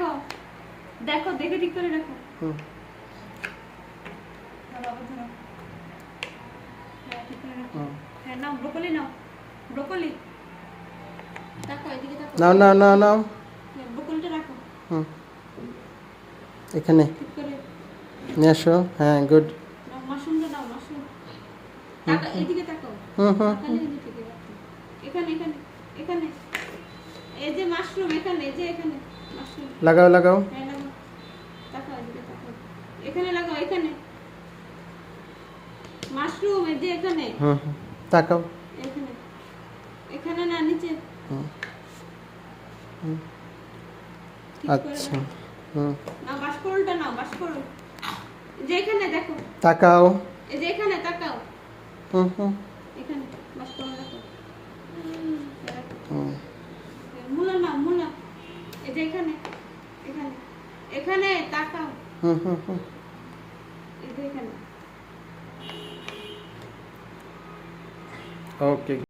রাখো, দেখো দেখে ঠিক করে রাখো। বাবা ধরো, হ্যাঁ ঠিক করে রাখো। হ্যাঁ নাও ব্রোকলি নাও, ব্রোকলি তাকাও এদিকে তাকাও। নাও নাও নাও নাও। ব্রোকলিটা রাখো এখানে ঠিক করে। নিয়ে আসো। হ্যাঁ গুড। নাও মাশরুমটা নাও, মাশরুম তাকাও এদিকে তাকাও। তাকালে এদিকে ঠিক রাখো। এখানে এখানে এখানে এই যে মাশরুম, এখানে এই যে এখানে মাশরুম লাগাও লাগাও। হ্যাঁ লাগাও, তাকাও এদিকে তাকাও, এখানে লাগাও, এখানে মাশরুম এই যে এখানে। তাকাও। এখানে এখানে না নিচে। আচ্ছা না বাসকরলটা নাও, বাসকরল যে এখানে দেখো, তাকাও। এই যে এখানে তাকাও, এখানে বাসকরল দেখো। মূলা নাও, মূলা এই যে এখানে এখানে এখানে তাকাও, এই যে এখানে। ওকে।